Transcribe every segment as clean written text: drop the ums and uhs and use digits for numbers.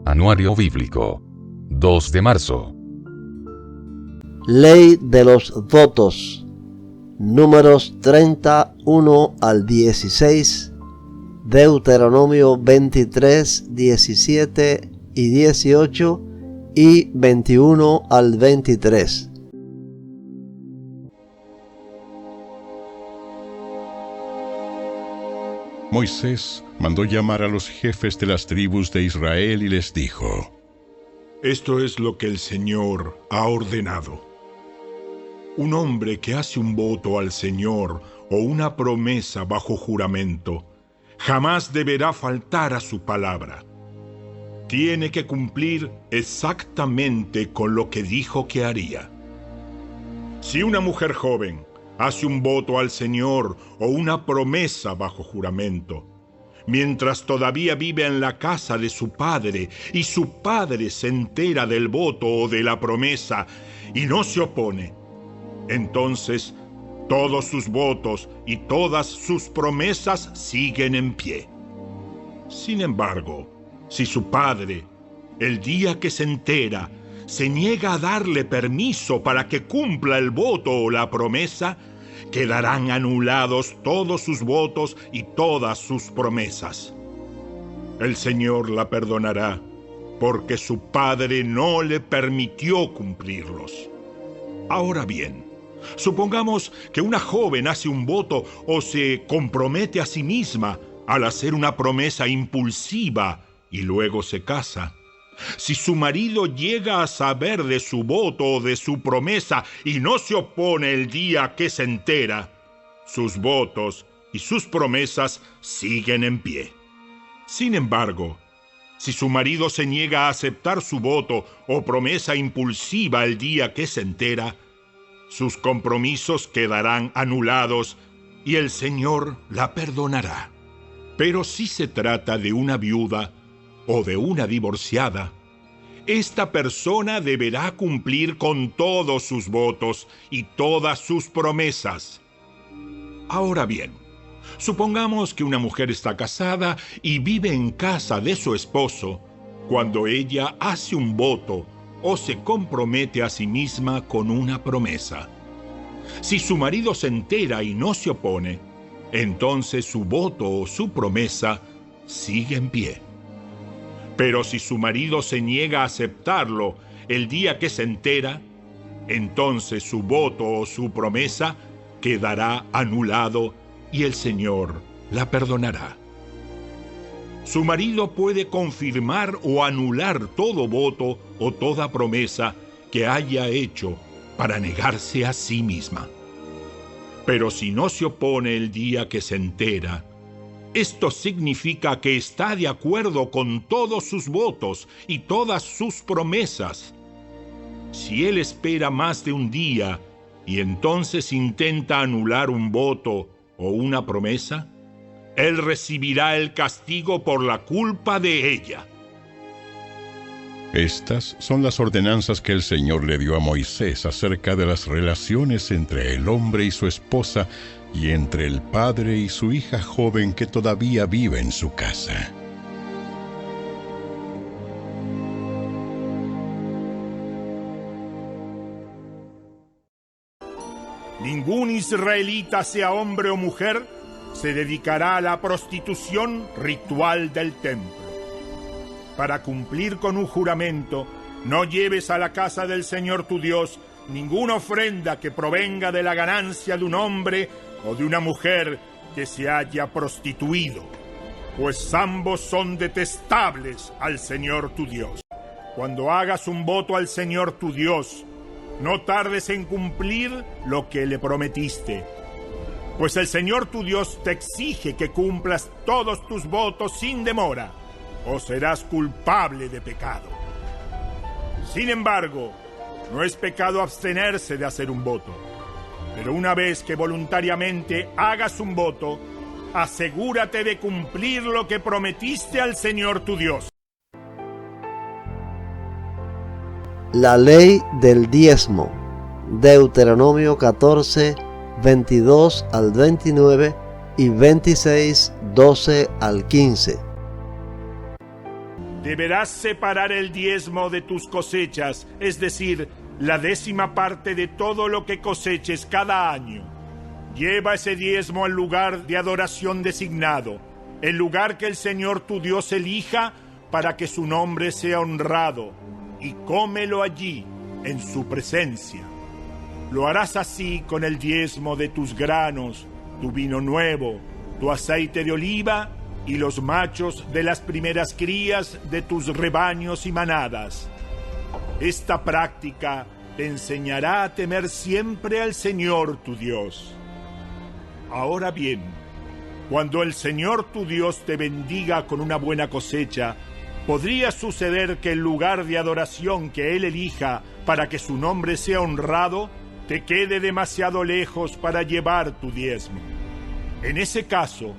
Anuario Bíblico. 2 de marzo. Ley de los votos. Números 31 al 16. Deuteronomio 23, 17 y 18 y 21 al 23. Moisés mandó llamar a los jefes de las tribus de Israel y les dijo: Esto es lo que el Señor ha ordenado. Un hombre que hace un voto al Señor o una promesa bajo juramento jamás deberá faltar a su palabra. Tiene que cumplir exactamente con lo que dijo que haría. Si una mujer joven hace un voto al Señor o una promesa bajo juramento, mientras todavía vive en la casa de su padre, y su padre se entera del voto o de la promesa y no se opone, entonces todos sus votos y todas sus promesas siguen en pie. Sin embargo, si su padre, el día que se entera, se niega a darle permiso para que cumpla el voto o la promesa, quedarán anulados todos sus votos y todas sus promesas. El Señor la perdonará, porque su padre no le permitió cumplirlos. Ahora bien, supongamos que una joven hace un voto o se compromete a sí misma al hacer una promesa impulsiva y luego se casa. Si su marido llega a saber de su voto o de su promesa y no se opone el día que se entera, sus votos y sus promesas siguen en pie. Sin embargo, si su marido se niega a aceptar su voto o promesa impulsiva el día que se entera, sus compromisos quedarán anulados y el Señor la perdonará. Pero si se trata de una viuda o de una divorciada, esta persona deberá cumplir con todos sus votos y todas sus promesas. Ahora bien, supongamos que una mujer está casada y vive en casa de su esposo cuando ella hace un voto o se compromete a sí misma con una promesa. Si su marido se entera y no se opone, entonces su voto o su promesa sigue en pie. Pero si su marido se niega a aceptarlo el día que se entera, entonces su voto o su promesa quedará anulado y el Señor la perdonará. Su marido puede confirmar o anular todo voto o toda promesa que haya hecho para negarse a sí misma. Pero si no se opone el día que se entera, esto significa que está de acuerdo con todos sus votos y todas sus promesas. Si él espera más de un día y entonces intenta anular un voto o una promesa, él recibirá el castigo por la culpa de ella. Estas son las ordenanzas que el Señor le dio a Moisés acerca de las relaciones entre el hombre y su esposa y entre el padre y su hija joven que todavía vive en su casa. Ningún israelita, sea hombre o mujer, se dedicará a la prostitución ritual del templo. Para cumplir con un juramento, no lleves a la casa del Señor tu Dios ninguna ofrenda que provenga de la ganancia de un hombre o de una mujer que se haya prostituido, pues ambos son detestables al Señor tu Dios. Cuando hagas un voto al Señor tu Dios, no tardes en cumplir lo que le prometiste, pues el Señor tu Dios te exige que cumplas todos tus votos sin demora, o serás culpable de pecado. Sin embargo, no es pecado abstenerse de hacer un voto, pero una vez que voluntariamente hagas un voto, asegúrate de cumplir lo que prometiste al Señor tu Dios. La ley del diezmo. Deuteronomio 14, 22 al 29 y 26, 12 al 15. Deberás separar el diezmo de tus cosechas, es decir, la 10ª parte de todo lo que coseches cada año. Lleva ese diezmo al lugar de adoración designado, el lugar que el Señor tu Dios elija para que su nombre sea honrado, y cómelo allí, en su presencia. Lo harás así con el diezmo de tus granos, tu vino nuevo, tu aceite de oliva y los machos de las primeras crías de tus rebaños y manadas. Esta práctica te enseñará a temer siempre al Señor tu Dios. Ahora bien, cuando el Señor tu Dios te bendiga con una buena cosecha, podría suceder que el lugar de adoración que Él elija para que su nombre sea honrado te quede demasiado lejos para llevar tu diezmo. En ese caso,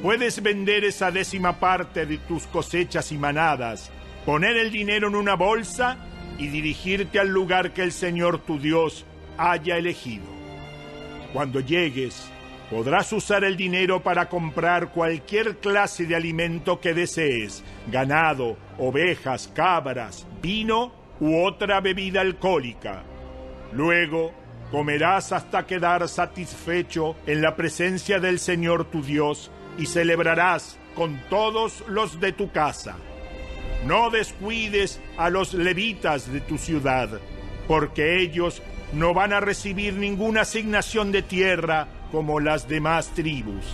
puedes vender esa 10ª parte de tus cosechas y manadas, poner el dinero en una bolsa y dirigirte al lugar que el Señor tu Dios haya elegido. Cuando llegues, podrás usar el dinero para comprar cualquier clase de alimento que desees, ganado, ovejas, cabras, vino u otra bebida alcohólica. Luego, comerás hasta quedar satisfecho en la presencia del Señor tu Dios y celebrarás con todos los de tu casa. No descuides a los levitas de tu ciudad, porque ellos no van a recibir ninguna asignación de tierra como las demás tribus.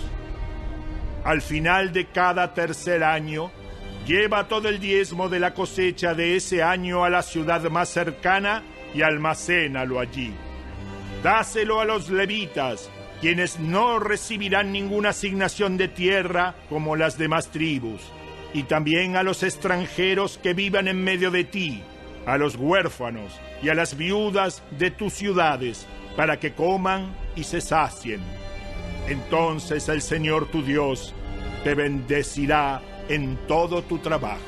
Al final de cada tercer año, lleva todo el diezmo de la cosecha de ese año a la ciudad más cercana y almacénalo allí. Dáselo a los levitas, quienes no recibirán ninguna asignación de tierra como las demás tribus, y también a los extranjeros que vivan en medio de ti, a los huérfanos y a las viudas de tus ciudades, para que coman y se sacien. Entonces el Señor tu Dios te bendecirá en todo tu trabajo.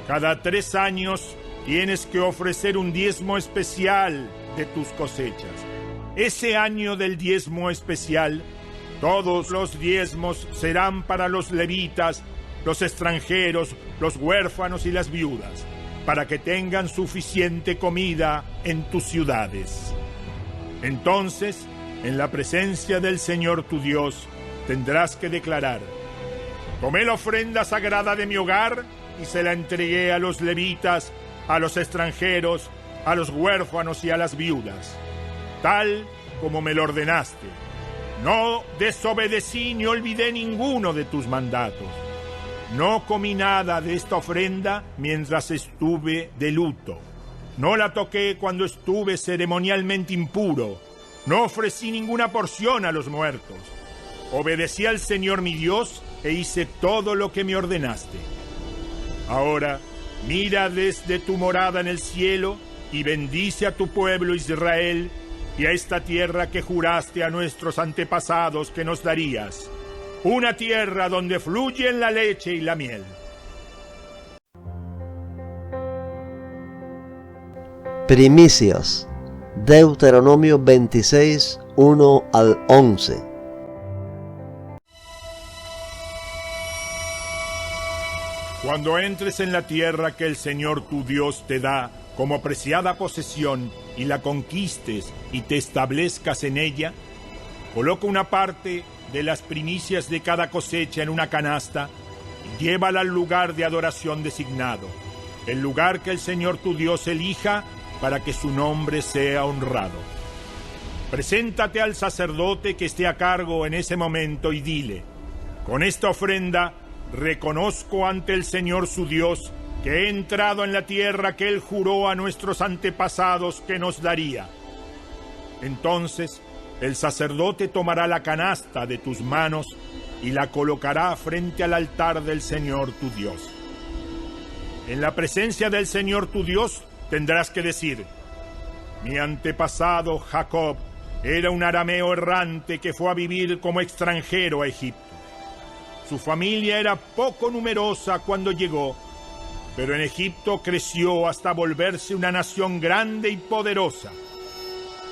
Cada 3 años tienes que ofrecer un diezmo especial de tus cosechas. Ese año del diezmo especial, todos los diezmos serán para los levitas, los extranjeros, los huérfanos y las viudas, para que tengan suficiente comida en tus ciudades. Entonces, en la presencia del Señor tu Dios, tendrás que declarar: tomé la ofrenda sagrada de mi hogar y se la entregué a los levitas, a los extranjeros, a los huérfanos y a las viudas, tal como me lo ordenaste. No desobedecí ni olvidé ninguno de tus mandatos. No comí nada de esta ofrenda mientras estuve de luto. No la toqué cuando estuve ceremonialmente impuro. No ofrecí ninguna porción a los muertos. Obedecí al Señor mi Dios e hice todo lo que me ordenaste. Ahora, mira desde tu morada en el cielo y bendice a tu pueblo Israel y a esta tierra que juraste a nuestros antepasados que nos darías, una tierra donde fluyen la leche y la miel. Primicias, Deuteronomio 26, 1 al 11. Cuando entres en la tierra que el Señor tu Dios te da como preciada posesión y la conquistes y te establezcas en ella, coloca una parte de las primicias de cada cosecha en una canasta y llévala al lugar de adoración designado, el lugar que el Señor tu Dios elija para que su nombre sea honrado. Preséntate al sacerdote que esté a cargo en ese momento y dile: con esta ofrenda reconozco ante el Señor su Dios que he entrado en la tierra que Él juró a nuestros antepasados que nos daría. Entonces el sacerdote tomará la canasta de tus manos y la colocará frente al altar del Señor tu Dios. En la presencia del Señor tu Dios tendrás que decir: mi antepasado Jacob era un arameo errante que fue a vivir como extranjero a Egipto. Su familia era poco numerosa cuando llegó, pero en Egipto creció hasta volverse una nación grande y poderosa.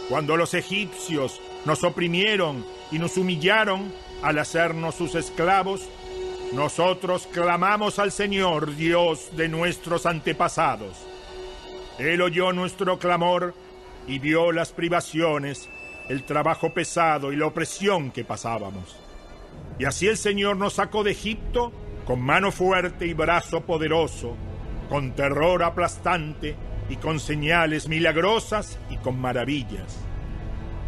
Cuando los egipcios nos oprimieron y nos humillaron al hacernos sus esclavos, nosotros clamamos al Señor, Dios de nuestros antepasados. Él oyó nuestro clamor y vio las privaciones, el trabajo pesado y la opresión que pasábamos. Y así el Señor nos sacó de Egipto con mano fuerte y brazo poderoso, con terror aplastante y con señales milagrosas y con maravillas.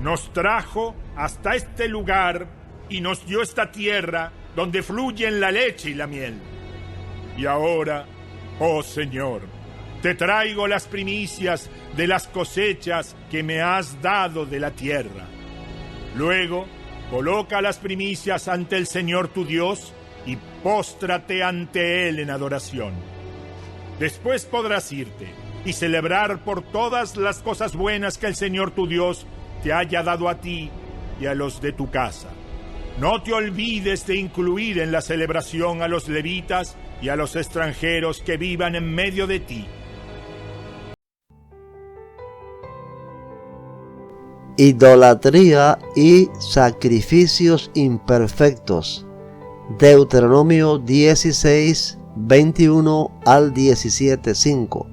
Nos trajo hasta este lugar y nos dio esta tierra donde fluyen la leche y la miel. Y ahora, oh Señor, te traigo las primicias de las cosechas que me has dado de la tierra. Luego, coloca las primicias ante el Señor tu Dios y póstrate ante Él en adoración. Después podrás irte y celebrar por todas las cosas buenas que el Señor tu Dios te haya dado a ti y a los de tu casa. No te olvides de incluir en la celebración a los levitas y a los extranjeros que vivan en medio de ti. Idolatría y sacrificios imperfectos. Deuteronomio 16, 21 al 17:5.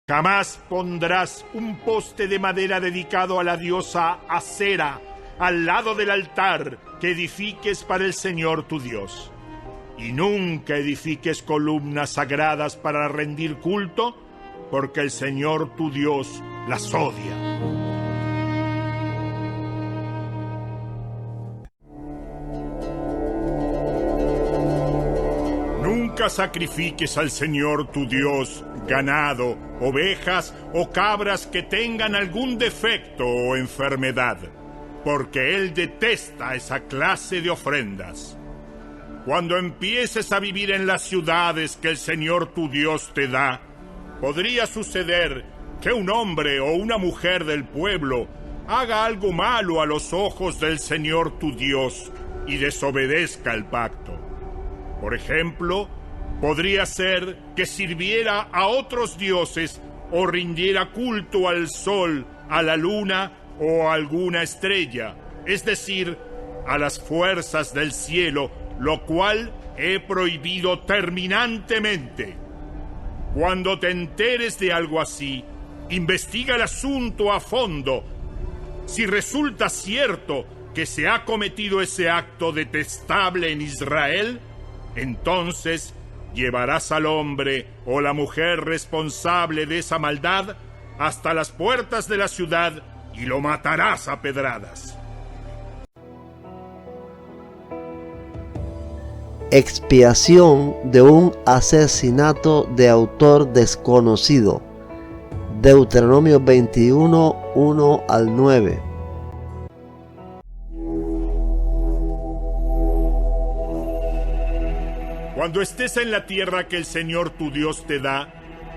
Jamás pondrás un poste de madera dedicado a la diosa Acera al lado del altar que edifiques para el Señor tu Dios. Y nunca edifiques columnas sagradas para rendir culto, porque el Señor tu Dios las odia. Nunca sacrifiques al Señor tu Dios ganado, ovejas o cabras que tengan algún defecto o enfermedad, porque Él detesta esa clase de ofrendas. Cuando empieces a vivir en las ciudades que el Señor tu Dios te da, podría suceder que un hombre o una mujer del pueblo haga algo malo a los ojos del Señor tu Dios y desobedezca el pacto. Por ejemplo, podría ser que sirviera a otros dioses o rindiera culto al sol, a la luna o a alguna estrella, es decir, a las fuerzas del cielo, lo cual he prohibido terminantemente. Cuando te enteres de algo así, investiga el asunto a fondo. Si resulta cierto que se ha cometido ese acto detestable en Israel, entonces llevarás al hombre o la mujer responsable de esa maldad hasta las puertas de la ciudad y lo matarás a pedradas. Expiación de un asesinato de autor desconocido. Deuteronomio 21, 1 al 9. Cuando estés en la tierra que el Señor tu Dios te da,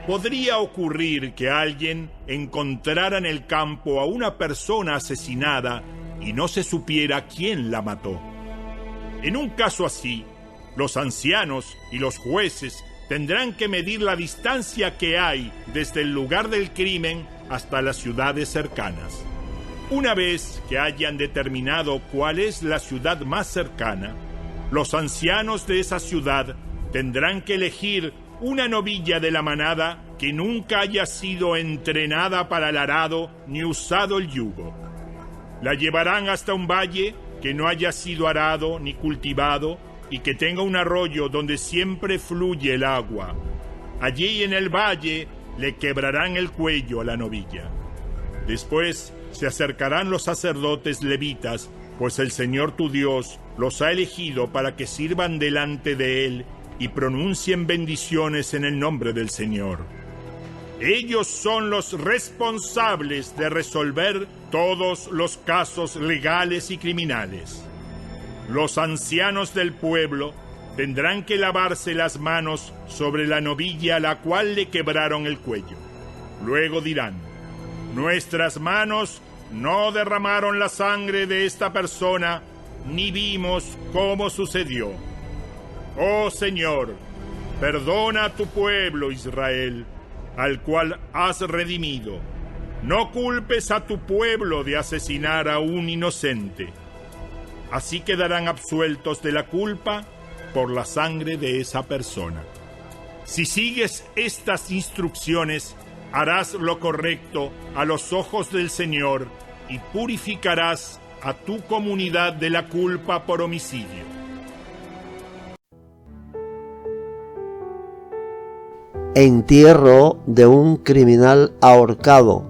podría ocurrir que alguien encontrara en el campo a una persona asesinada y no se supiera quién la mató. En un caso así, los ancianos y los jueces tendrán que medir la distancia que hay desde el lugar del crimen hasta las ciudades cercanas. Una vez que hayan determinado cuál es la ciudad más cercana, los ancianos de esa ciudad tendrán que elegir una novilla de la manada que nunca haya sido entrenada para el arado ni usado el yugo. La llevarán hasta un valle que no haya sido arado ni cultivado y que tenga un arroyo donde siempre fluye el agua. Allí en el valle le quebrarán el cuello a la novilla. Después se acercarán los sacerdotes levitas, pues el Señor tu Dios los ha elegido para que sirvan delante de Él y pronuncien bendiciones en el nombre del Señor. Ellos son los responsables de resolver todos los casos legales y criminales. Los ancianos del pueblo tendrán que lavarse las manos sobre la novilla a la cual le quebraron el cuello. Luego dirán: nuestras manos no derramaron la sangre de esta persona, ni vimos cómo sucedió. Oh Señor, perdona a tu pueblo Israel, al cual has redimido. No culpes a tu pueblo de asesinar a un inocente. Así quedarán absueltos de la culpa por la sangre de esa persona. Si sigues estas instrucciones, harás lo correcto a los ojos del Señor y purificarás a tu comunidad de la culpa por homicidio. Entierro de un criminal ahorcado.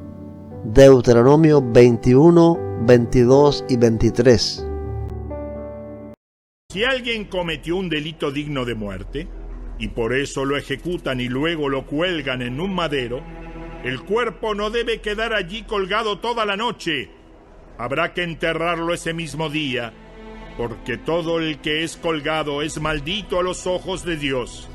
Deuteronomio 21, 22 y 23. Si alguien cometió un delito digno de muerte, y por eso lo ejecutan y luego lo cuelgan en un madero, el cuerpo no debe quedar allí colgado toda la noche. Habrá que enterrarlo ese mismo día, porque todo el que es colgado es maldito a los ojos de Dios.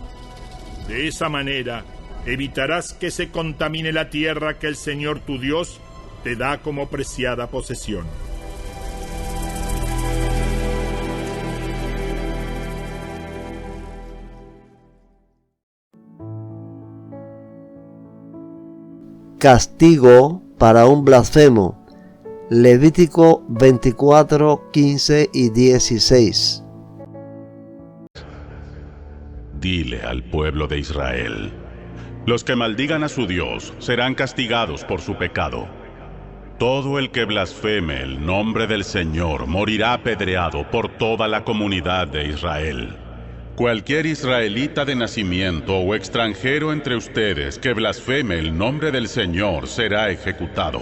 De esa manera, evitarás que se contamine la tierra que el Señor tu Dios te da como preciada posesión. Castigo para un blasfemo. Levítico 24, 15 y 16. Dile al pueblo de Israel: los que maldigan a su Dios serán castigados por su pecado. Todo el que blasfeme el nombre del Señor morirá apedreado por toda la comunidad de Israel. Cualquier israelita de nacimiento o extranjero entre ustedes que blasfeme el nombre del Señor será ejecutado.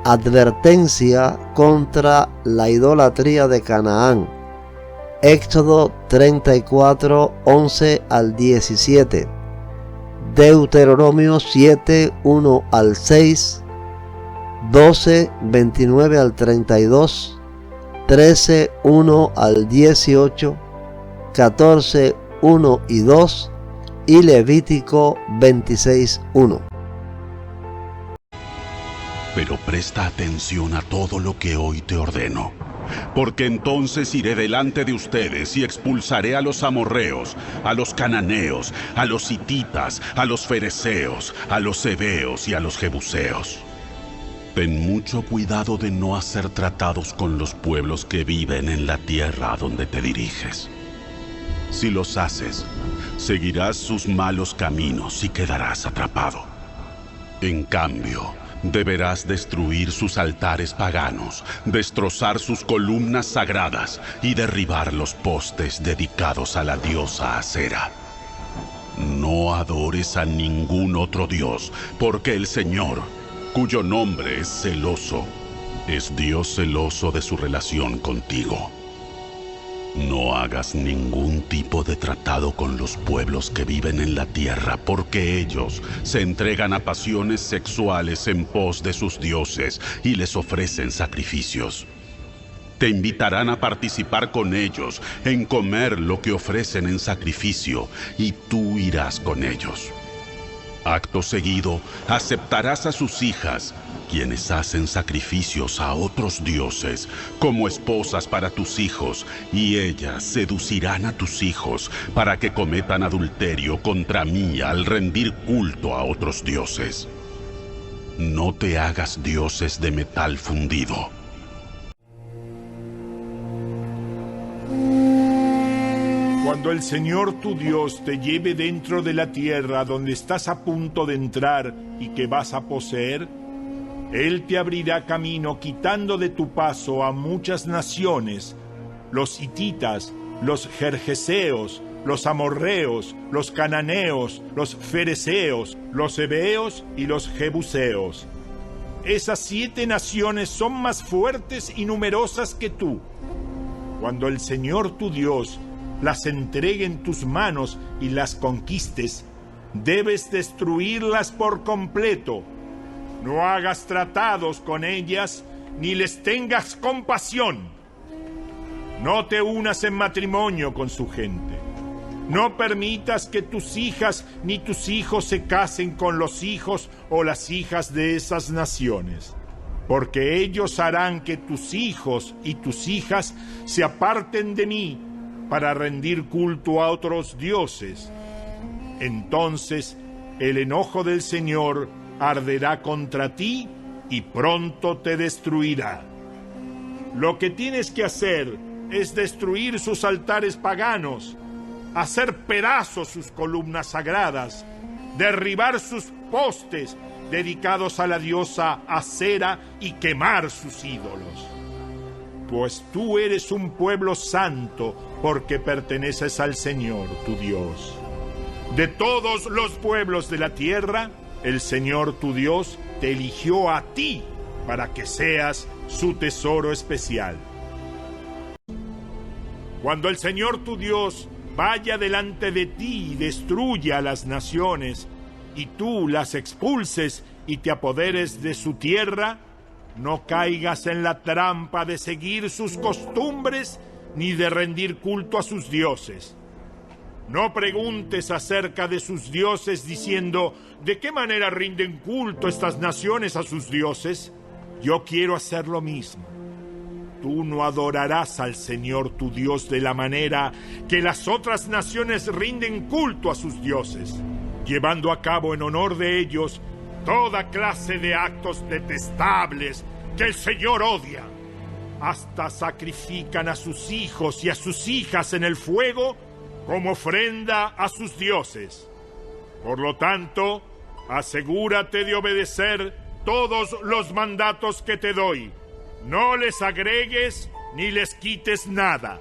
Advertencia contra la idolatría de Canaán. Éxodo 34, 11 al 17. Deuteronomio 7, 1 al 6. 12, 29 al 32. 13, 1 al 18, 14, 1 y 2 y Levítico 26, 1. Pero presta atención a todo lo que hoy te ordeno, porque entonces iré delante de ustedes y expulsaré a los amorreos, a los cananeos, a los hititas, a los fereceos, a los heveos y a los jebuseos. Ten mucho cuidado de no hacer tratados con los pueblos que viven en la tierra a donde te diriges. Si los haces, seguirás sus malos caminos y quedarás atrapado. En cambio, deberás destruir sus altares paganos, destrozar sus columnas sagradas y derribar los postes dedicados a la diosa Acera. No adores a ningún otro dios, porque el Señor, cuyo nombre es celoso, es Dios celoso de su relación contigo. No hagas ningún tipo de tratado con los pueblos que viven en la tierra, porque ellos se entregan a pasiones sexuales en pos de sus dioses y les ofrecen sacrificios. Te invitarán a participar con ellos en comer lo que ofrecen en sacrificio, y tú irás con ellos. Acto seguido, aceptarás a sus hijas, quienes hacen sacrificios a otros dioses, como esposas para tus hijos, y ellas seducirán a tus hijos para que cometan adulterio contra mí al rendir culto a otros dioses. No te hagas dioses de metal fundido. Cuando el Señor tu Dios te lleve dentro de la tierra donde estás a punto de entrar y que vas a poseer, Él te abrirá camino quitando de tu paso a muchas naciones, los hititas, los gergeseos, los amorreos, los cananeos, los fereceos, los heveos y los jebuseos. Esas 7 naciones son más fuertes y numerosas que tú. Cuando el Señor tu Dios las entregue en tus manos y las conquistes, debes destruirlas por completo. No hagas tratados con ellas, ni les tengas compasión. No te unas en matrimonio con su gente. No permitas que tus hijas ni tus hijos se casen con los hijos o las hijas de esas naciones, porque ellos harán que tus hijos y tus hijas se aparten de mí para rendir culto a otros dioses. Entonces el enojo del Señor arderá contra ti y pronto te destruirá. Lo que tienes que hacer es destruir sus altares paganos, hacer pedazos sus columnas sagradas, derribar sus postes dedicados a la diosa Acera y quemar sus ídolos. Pues tú eres un pueblo santo porque perteneces al Señor, tu Dios. De todos los pueblos de la tierra, el Señor, tu Dios, te eligió a ti para que seas su tesoro especial. Cuando el Señor, tu Dios, vaya delante de ti y destruya a las naciones, y tú las expulses y te apoderes de su tierra, no caigas en la trampa de seguir sus costumbres ni de rendir culto a sus dioses. No preguntes acerca de sus dioses diciendo, ¿de qué manera rinden culto estas naciones a sus dioses? Yo quiero hacer lo mismo. Tú no adorarás al Señor tu Dios de la manera que las otras naciones rinden culto a sus dioses, llevando a cabo en honor de ellos toda clase de actos detestables que el Señor odia. Hasta sacrifican a sus hijos y a sus hijas en el fuego como ofrenda a sus dioses. Por lo tanto, asegúrate de obedecer todos los mandatos que te doy. No les agregues ni les quites nada.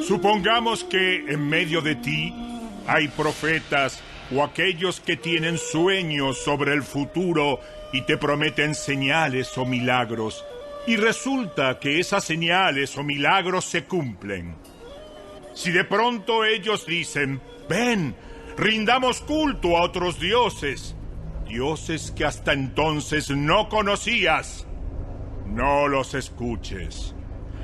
Supongamos que en medio de ti hay profetas o aquellos que tienen sueños sobre el futuro y te prometen señales o milagros, y resulta que esas señales o milagros se cumplen. Si de pronto ellos dicen, ven, rindamos culto a otros dioses, dioses que hasta entonces no conocías, no los escuches.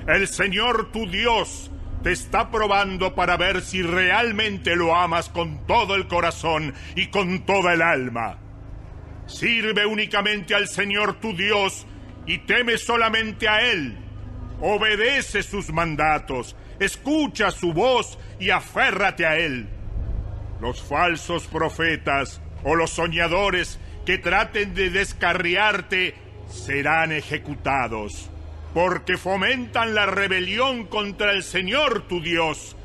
El Señor tu Dios te está probando para ver si realmente lo amas con todo el corazón y con toda el alma. Sirve únicamente al Señor tu Dios y teme solamente a Él. Obedece sus mandatos, escucha su voz y aférrate a Él. Los falsos profetas o los soñadores que traten de descarriarte serán ejecutados, porque fomentan la rebelión contra el Señor tu Dios,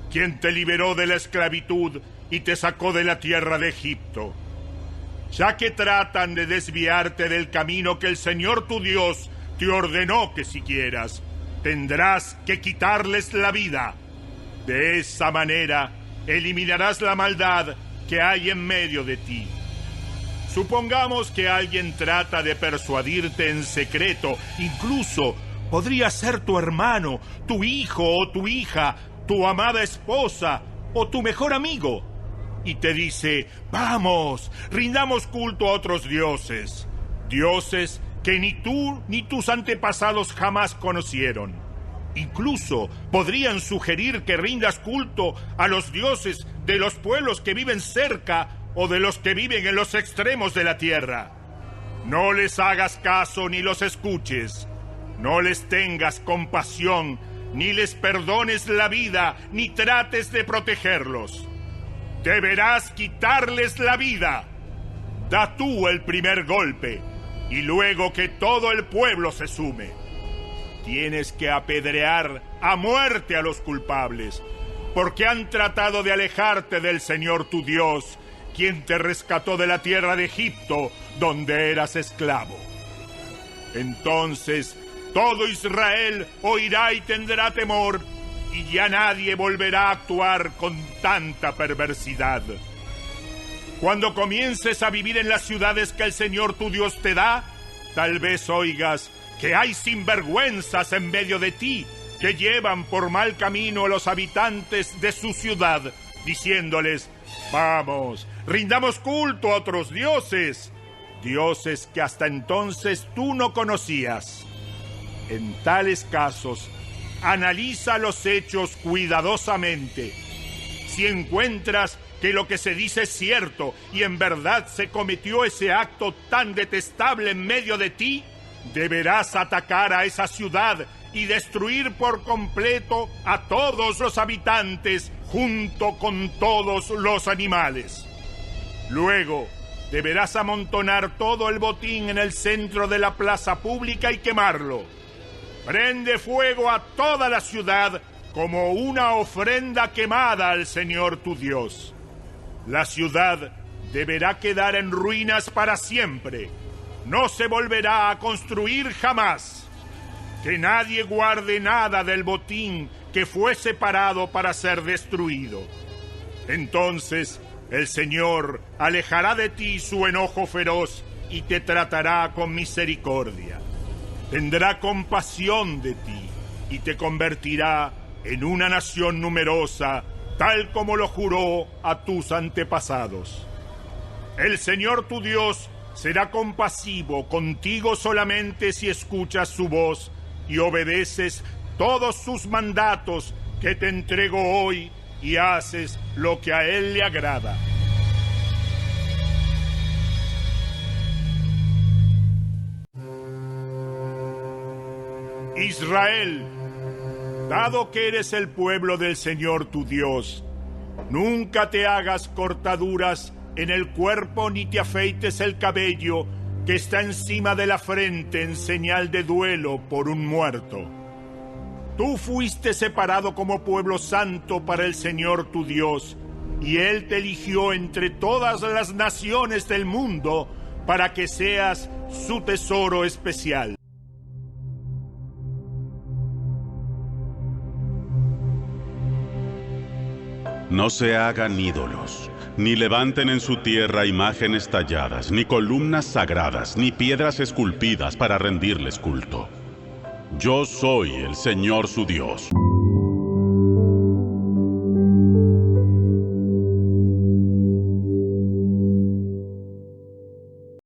quien te liberó de la esclavitud y te sacó de la tierra de Egipto. Ya que tratan de desviarte del camino que el Señor tu Dios te ordenó que siguieras, tendrás que quitarles la vida. De esa manera eliminarás la maldad que hay en medio de ti. Supongamos que alguien trata de persuadirte en secreto, incluso podría ser tu hermano, tu hijo o tu hija, tu amada esposa o tu mejor amigo, y te dice, vamos, rindamos culto a otros dioses, dioses que ni tú ni tus antepasados jamás conocieron. Incluso podrían sugerir que rindas culto a los dioses de los pueblos que viven cerca o de los que viven en los extremos de la tierra. No les hagas caso ni los escuches. No les tengas compasión, ni les perdones la vida, ni trates de protegerlos. Deberás quitarles la vida. Da tú el primer golpe, y luego que todo el pueblo se sume. Tienes que apedrear a muerte a los culpables, porque han tratado de alejarte del Señor tu Dios, quien te rescató de la tierra de Egipto, donde eras esclavo. Entonces todo Israel oirá y tendrá temor, y ya nadie volverá a actuar con tanta perversidad. Cuando comiences a vivir en las ciudades que el Señor tu Dios te da, tal vez oigas que hay sinvergüenzas en medio de ti que llevan por mal camino a los habitantes de su ciudad, diciéndoles, vamos, rindamos culto a otros dioses, dioses que hasta entonces tú no conocías. En tales casos, analiza los hechos cuidadosamente. Si encuentras que lo que se dice es cierto y en verdad se cometió ese acto tan detestable en medio de ti, deberás atacar a esa ciudad y destruir por completo a todos los habitantes junto con todos los animales. Luego, deberás amontonar todo el botín en el centro de la plaza pública y quemarlo. Prende fuego a toda la ciudad como una ofrenda quemada al Señor tu Dios. La ciudad deberá quedar en ruinas para siempre. No se volverá a construir jamás. Que nadie guarde nada del botín que fue separado para ser destruido. Entonces el Señor alejará de ti su enojo feroz y te tratará con misericordia. Tendrá compasión de ti y te convertirá en una nación numerosa, tal como lo juró a tus antepasados. El Señor tu Dios será compasivo contigo solamente si escuchas su voz y obedeces todos sus mandatos que te entrego hoy y haces lo que a Él le agrada. Israel, dado que eres el pueblo del Señor tu Dios, nunca te hagas cortaduras en el cuerpo ni te afeites el cabello que está encima de la frente en señal de duelo por un muerto. Tú fuiste separado como pueblo santo para el Señor tu Dios, y Él te eligió entre todas las naciones del mundo para que seas su tesoro especial. No se hagan ídolos, ni levanten en su tierra imágenes talladas, ni columnas sagradas, ni piedras esculpidas para rendirles culto. Yo soy el Señor su Dios.